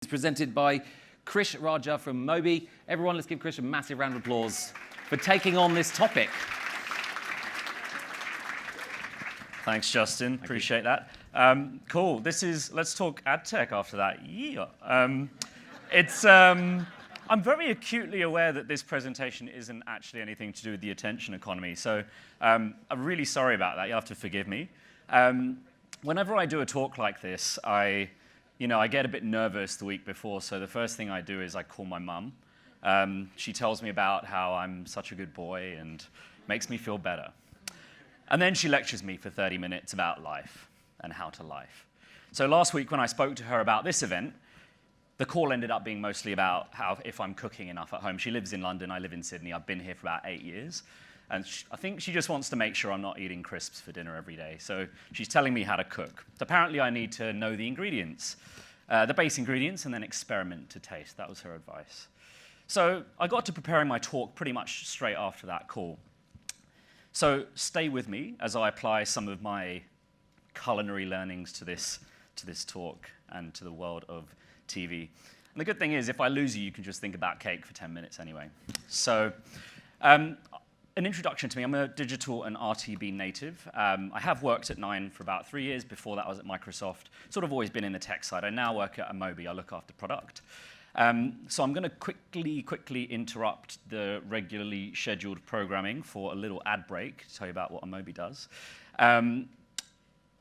It's presented by Krish Raja from Amobee. Everyone, let's give Krish a massive round of applause for taking on this topic. Thanks, Justin. Appreciate that. Cool. Let's talk ad tech after that. Yeah. I'm very acutely aware that this presentation isn't actually anything to do with the attention economy, so I'm really sorry about that. You'll have to forgive me. Whenever I do a talk like this, I get a bit nervous the week before, so the first thing I do is I call my mum. She tells me about how I'm such a good boy and makes me feel better. And then she lectures me for 30 minutes about life and how to life. So last week when I spoke to her about this event, the call ended up being mostly about if I'm cooking enough at home. She lives in London, I live in Sydney. I've been here for about 8 years. And I think she just wants to make sure I'm not eating crisps for dinner every day. So she's telling me how to cook. Apparently I need to know the ingredients, the base ingredients, and then experiment to taste. That was her advice. So I got to preparing my talk pretty much straight after that call. So stay with me as I apply some of my culinary learnings to this talk and to the world of TV. And the good thing is, if I lose you, you can just think about cake for 10 minutes anyway. So an introduction to me. I'm a digital and RTB native. I have worked at Nine for about 3 years. Before that, I was at Microsoft. Sort of always been in the tech side. I now work at Amobee. I look after product. So I'm going to quickly interrupt the regularly scheduled programming for a little ad break to tell you about what Amobee does.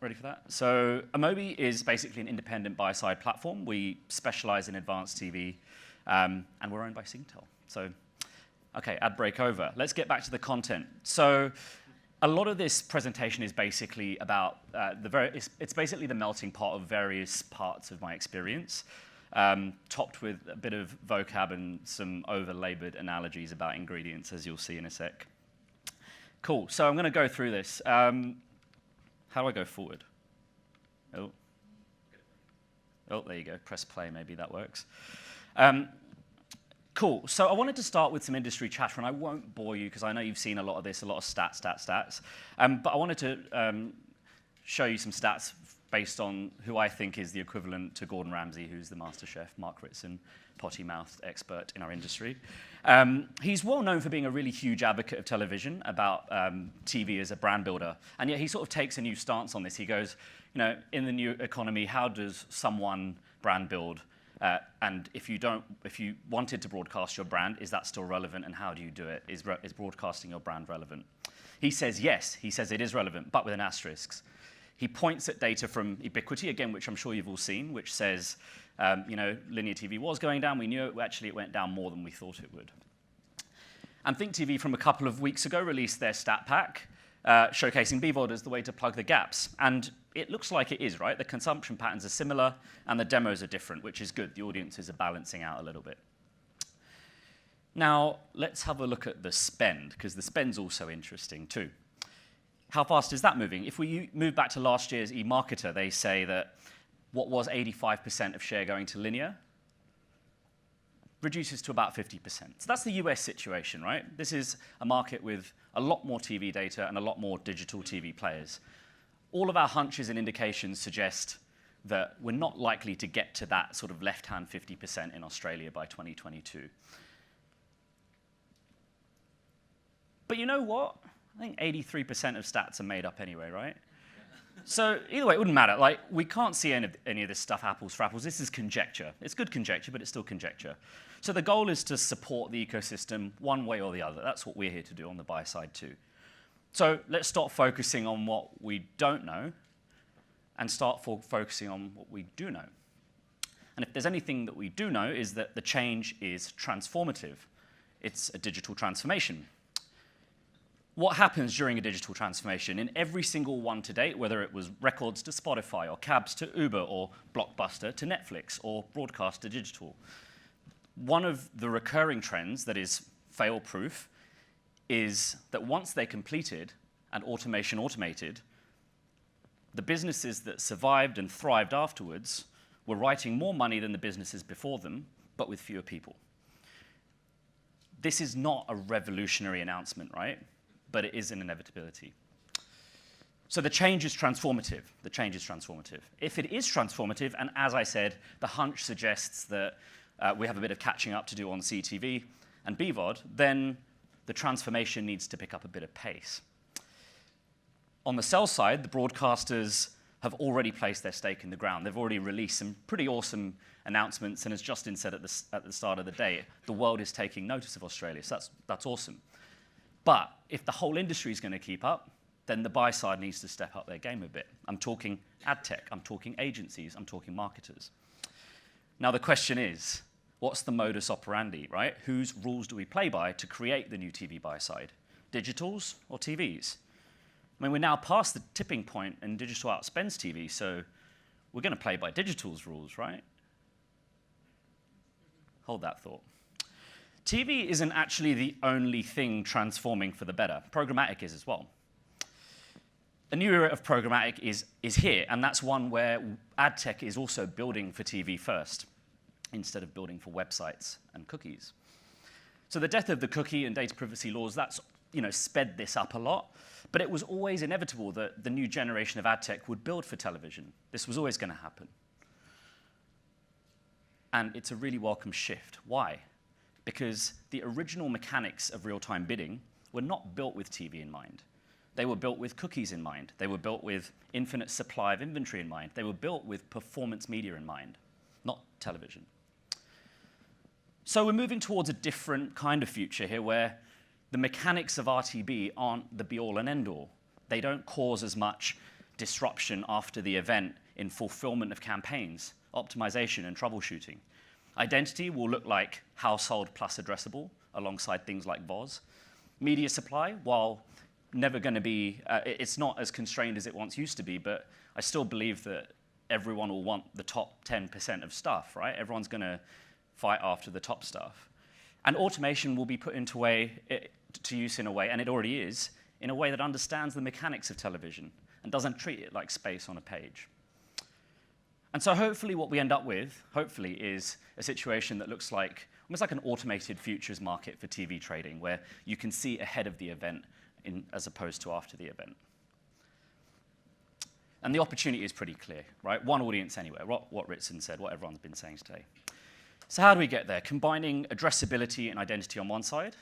Ready for that? So Amobee is basically an independent buy-side platform. We specialize in advanced TV, and we're owned by Singtel. So, okay, ad break over. Let's get back to the content. So a lot of this presentation is basically about it's basically the melting pot of various parts of my experience. Topped with a bit of vocab and some over-labored analogies about ingredients, as you'll see in a sec. Cool, so I'm going to go through this. How do I go forward? Oh, there you go, press play, maybe that works. Cool, so I wanted to start with some industry chatter, and I won't bore you because I know you've seen a lot of this, a lot of stats. But I wanted to show you some stats based on who I think is the equivalent to Gordon Ramsay, who's the master chef, Mark Ritson, potty-mouthed expert in our industry. He's well known for being a really huge advocate of television, about TV as a brand builder, and yet he sort of takes a new stance on this. He goes, in the new economy, how does someone brand build? And if you wanted to broadcast your brand, is that still relevant, and how do you do it? Is broadcasting your brand relevant? He says yes, he says it is relevant, but with an asterisk. He points at data from Ubiquity, again, which I'm sure you've all seen, which says, linear TV was going down. We knew it. Actually, it went down more than we thought it would. And Think TV from a couple of weeks ago released their stat pack, showcasing BVOD as the way to plug the gaps. And it looks like it is, right? The consumption patterns are similar, and the demos are different, which is good. The audiences are balancing out a little bit. Now, let's have a look at the spend, because the spend's also interesting, too. How fast is that moving? If we move back to last year's eMarketer, they say that what was 85% of share going to linear reduces to about 50%. So that's the US situation, right? This is a market with a lot more TV data and a lot more digital TV players. All of our hunches and indications suggest that we're not likely to get to that sort of left-hand 50% in Australia by 2022. But you know what? I think 83% of stats are made up anyway, right? So either way, it wouldn't matter. Like, we can't see any of this stuff apples for apples. This is conjecture. It's good conjecture, but it's still conjecture. So the goal is to support the ecosystem one way or the other. That's what we're here to do on the buy side too. So let's stop focusing on what we don't know and start focusing on what we do know. And if there's anything that we do know is that the change is transformative. It's a digital transformation. What happens during a digital transformation? In every single one to date, whether it was records to Spotify or cabs to Uber or Blockbuster to Netflix or broadcast to digital, one of the recurring trends that is fail-proof is that once they're completed and automation automated, the businesses that survived and thrived afterwards were writing more money than the businesses before them, but with fewer people. This is not a revolutionary announcement, right? But it is an inevitability. So the change is transformative. The change is transformative. If it is transformative, and as I said, the hunch suggests that we have a bit of catching up to do on CTV and BVOD, then the transformation needs to pick up a bit of pace. On the sell side, the broadcasters have already placed their stake in the ground. They've already released some pretty awesome announcements, and as Justin said at the start of the day, the world is taking notice of Australia, so that's awesome. But if the whole industry is going to keep up, then the buy side needs to step up their game a bit. I'm talking ad tech, I'm talking agencies, I'm talking marketers. Now the question is, what's the modus operandi, right? Whose rules do we play by to create the new TV buy side? Digitals or TVs? I mean, we're now past the tipping point and digital outspends TV, so we're going to play by digital's rules, right? Hold that thought. TV isn't actually the only thing transforming for the better. Programmatic is as well. A new era of programmatic is here, and that's one where ad tech is also building for TV first, instead of building for websites and cookies. So the death of the cookie and data privacy laws, that's sped this up a lot, but it was always inevitable that the new generation of ad tech would build for television. This was always going to happen. And it's a really welcome shift. Why? Because the original mechanics of real-time bidding were not built with TV in mind. They were built with cookies in mind. They were built with infinite supply of inventory in mind. They were built with performance media in mind, not television. So we're moving towards a different kind of future here where the mechanics of RTB aren't the be-all and end-all. They don't cause as much disruption after the event in fulfillment of campaigns, optimization, and troubleshooting. Identity will look like household plus addressable alongside things like VOZ. Media supply, while never going to be, it's not as constrained as it once used to be, but I still believe that everyone will want the top 10% of stuff, right? Everyone's going to fight after the top stuff. And automation will be put to use in a way, and it already is, in a way that understands the mechanics of television and doesn't treat it like space on a page. And so hopefully what we end up with, hopefully, is a situation that looks like almost like an automated futures market for TV trading, where you can see ahead of the event as opposed to after the event. And the opportunity is pretty clear, right? One audience anywhere, what Ritson said, what everyone's been saying today. So how do we get there? Combining addressability and identity on one side,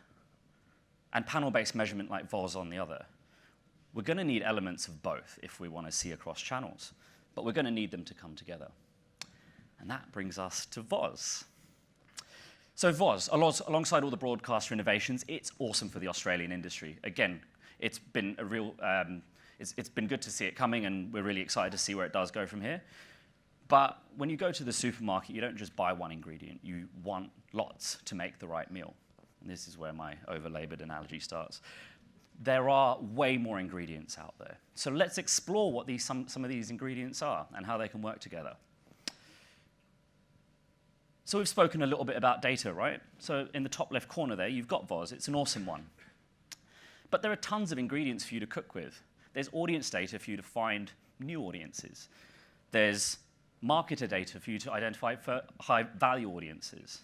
and panel-based measurement like VOZ on the other. We're going to need elements of both if we want to see across channels, but we're going to need them to come together. And that brings us to VOZ. So VOZ, alongside all the broadcaster innovations, it's awesome for the Australian industry. Again, it's been a real, it's been good to see it coming, and we're really excited to see where it does go from here. But when you go to the supermarket, you don't just buy one ingredient. You want lots to make the right meal. And this is where my over-labored analogy starts. There are way more ingredients out there. So let's explore what some of these ingredients are and how they can work together. So we've spoken a little bit about data, right? So in the top left corner there, you've got VOZ. It's an awesome one. But there are tons of ingredients for you to cook with. There's audience data for you to find new audiences. There's marketer data for you to identify for high-value audiences.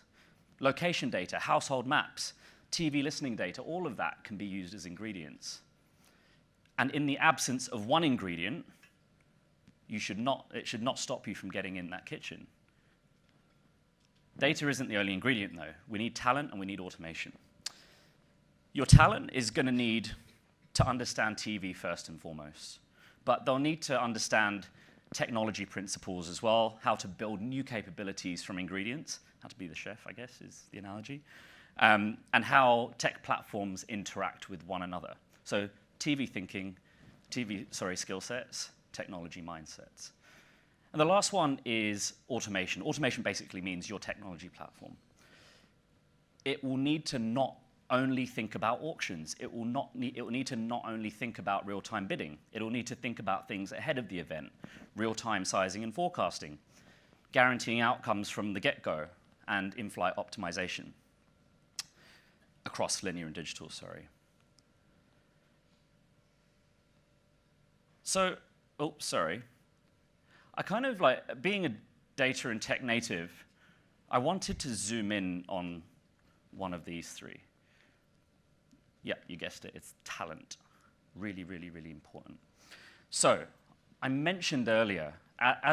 Location data, household maps, TV listening data, all of that can be used as ingredients. And in the absence of one ingredient, it should not stop you from getting in that kitchen. Data isn't the only ingredient, though. We need talent and we need automation. Your talent is going to need to understand TV first and foremost, but they'll need to understand technology principles as well, how to build new capabilities from ingredients, how to be the chef, I guess, is the analogy, and how tech platforms interact with one another. So TV thinking, skill sets, technology mindsets. And the last one is automation. Automation basically means your technology platform. It will need to not only think about auctions. It will need to not only think about real-time bidding. It will need to think about things ahead of the event, real-time sizing and forecasting, guaranteeing outcomes from the get-go, and in-flight optimization across linear and digital, sorry. So, I kind of like, being a data and tech native, I wanted to zoom in on one of these three. Yeah, you guessed it, it's talent. Really, really, really important. So I mentioned earlier,